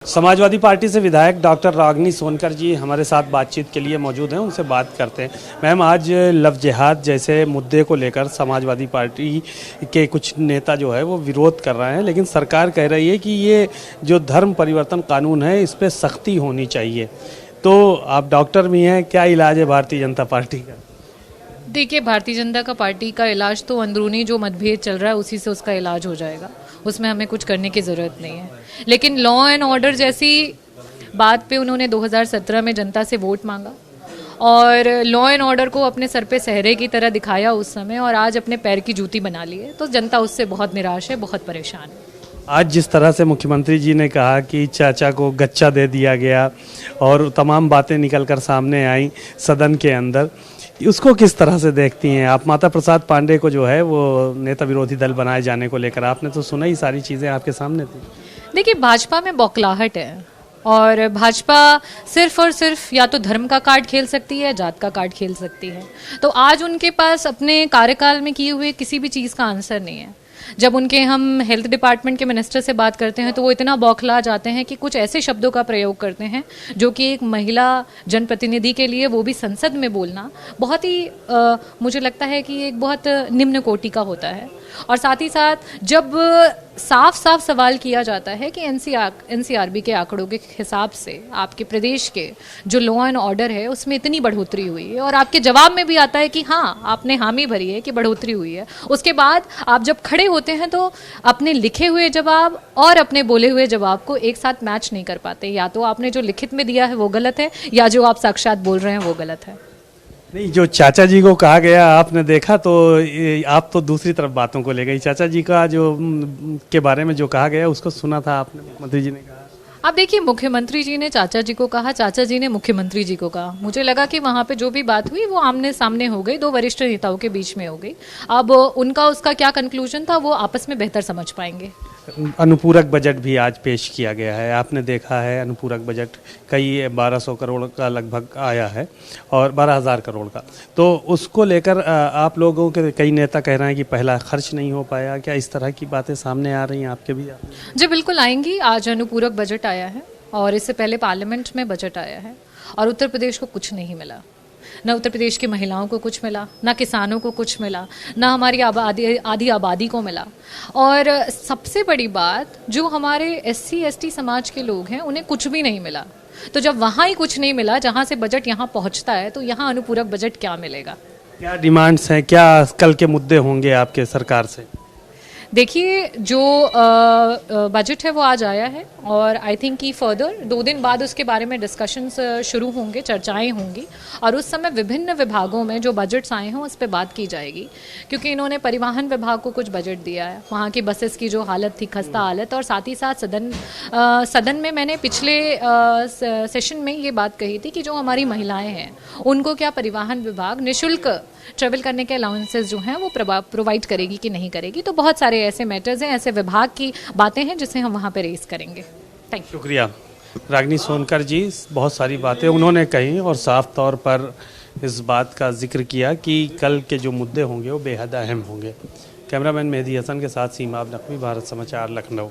Samajwadi party से विधायक doctor Ragini Sonkar जी हमारे साथ बातचीत के लिए मौजूद हैं, उनसे बात करते हैं। मैम, आज लव जिहाद जैसे मुद्दे को लेकर समाजवादी पार्टी के कुछ नेता जो है वो विरोध कर रहे हैं, लेकिन सरकार कह रही है कि ये जो धर्म परिवर्तन कानून है इस पर सख्ती होनी चाहिए। तो आप डॉक्टर भी हैं, क्या इलाज है भारतीय जनता पार्टी का? देखिए, भारतीय जनता पार्टी का इलाज तो अंदरूनी जो मतभेद चल रहा है उसी से उसका इलाज हो जाएगा, उसमें हमें कुछ करने की ज़रूरत नहीं है। लेकिन लॉ एंड ऑर्डर जैसी बात पे उन्होंने 2017 में जनता से वोट मांगा और लॉ एंड ऑर्डर को अपने सर पे सहरे की तरह दिखाया उस समय, और आज अपने पैर की जूती बना ली है। तो जनता उससे बहुत निराश है, बहुत परेशान है। आज जिस तरह से मुख्यमंत्री जी ने कहा कि चाचा को गच्चा दे दिया गया और तमाम बातें निकल कर सामने आई सदन के अंदर, उसको किस तरह से देखती हैं आप? माता प्रसाद पांडे को जो है वो नेता विरोधी दल बनाए जाने को लेकर आपने तो सुना ही, सारी चीज़ें आपके सामने थी। देखिए, भाजपा में बौखलाहट है और भाजपा सिर्फ और सिर्फ या तो धर्म का कार्ड खेल सकती है, जात का कार्ड खेल सकती है। तो आज उनके पास अपने कार्यकाल में किए हुए किसी भी चीज़ का आंसर नहीं है। जब उनके हम हेल्थ डिपार्टमेंट के मिनिस्टर से बात करते हैं तो वो इतना बौखला जाते हैं कि कुछ ऐसे शब्दों का प्रयोग करते हैं जो कि एक महिला जनप्रतिनिधि के लिए, वो भी संसद में बोलना, बहुत ही मुझे लगता है कि एक बहुत निम्न कोटि का होता है। और साथ ही साथ जब साफ साफ सवाल किया जाता है कि एनसीआरबी के आंकड़ों के हिसाब से आपके प्रदेश के जो लॉ एंड ऑर्डर है उसमें इतनी बढ़ोतरी हुई है, और आपके जवाब में भी आता है कि हाँ, आपने हामी भरी है कि बढ़ोतरी हुई है, उसके बाद आप जब खड़े होते हैं तो अपने लिखे हुए जवाब और अपने बोले हुए जवाब को एक साथ मैच नहीं कर पाते। या तो आपने जो लिखित में दिया है वो गलत है, या जो आप साक्षात बोल रहे हैं वो गलत है। नहीं, जो चाचा जी को कहा गया आपने देखा, तो आप तो दूसरी तरफ बातों को ले गई। चाचा जी का जो के बारे में जो कहा गया उसको सुना था आपने? मुख्यमंत्री जी ने कहा। अब देखिए, मुख्यमंत्री जी ने चाचा जी को कहा, चाचा जी ने मुख्यमंत्री जी को कहा। मुझे लगा कि वहाँ पे जो भी बात हुई वो आमने सामने हो गई, दो वरिष्ठ नेताओं के बीच में हो गई। अब उनका उसका क्या कंक्लूजन था वो आपस में बेहतर समझ पाएंगे। अनुपूरक बजट भी आज पेश किया गया है, आपने देखा है। अनुपूरक बजट कई 1200 करोड़ का लगभग आया है और 12,000 करोड़ का। तो उसको लेकर आप लोगों के कई नेता कह रहे हैं कि पहला खर्च नहीं हो पाया। क्या इस तरह की बातें सामने आ रही हैं आपके भी? जी बिल्कुल आएंगी। आज अनुपूरक बजट आया है और इससे पहले पार्लियामेंट में बजट आया है, और उत्तर प्रदेश को कुछ नहीं मिला। ना उत्तर प्रदेश की महिलाओं को कुछ मिला, ना किसानों को कुछ मिला, ना हमारी आधी आबादी को मिला। और सबसे बड़ी बात, जो हमारे एससी एसटी समाज के लोग हैं उन्हें कुछ भी नहीं मिला। तो जब वहाँ ही कुछ नहीं मिला जहाँ से बजट यहाँ पहुँचता है, तो यहाँ अनुपूरक बजट क्या मिलेगा? क्या डिमांड्स हैं, क्या कल के मुद्दे होंगे आपके सरकार से? देखिए, जो बजट है वो आज आया है और आई थिंक कि फर्दर 2 दिन बाद उसके बारे में डिस्कशंस शुरू होंगे, चर्चाएं होंगी, और उस समय विभिन्न विभागों में जो बजट्स आए हैं उस पर बात की जाएगी। क्योंकि इन्होंने परिवहन विभाग को कुछ बजट दिया है, वहाँ की बसेस की जो हालत थी, खस्ता हालत, और साथ ही साथ सदन में मैंने पिछले सेशन में ये बात कही थी कि जो हमारी महिलाएँ हैं उनको क्या परिवहन विभाग निःशुल्क ट्रेवल करने के अलाउंसेस जो हैं वो प्रोवाइड करेगी कि नहीं करेगी। तो बहुत सारे ऐसे मैटर्स हैं, ऐसे विभाग की बातें हैं जिसे हम वहाँ पे रेस करेंगे। Thank you. शुक्रिया। रागिनी सोनकर जी, बहुत सारी बातें उन्होंने कही और साफ तौर पर इस बात का जिक्र किया कि कल के जो मुद्दे होंगे वो बेहद अहम होंगे। कैमरामैन मेहदी हसन के साथ सीमा नकवी, भारत समाचार, लखनऊ।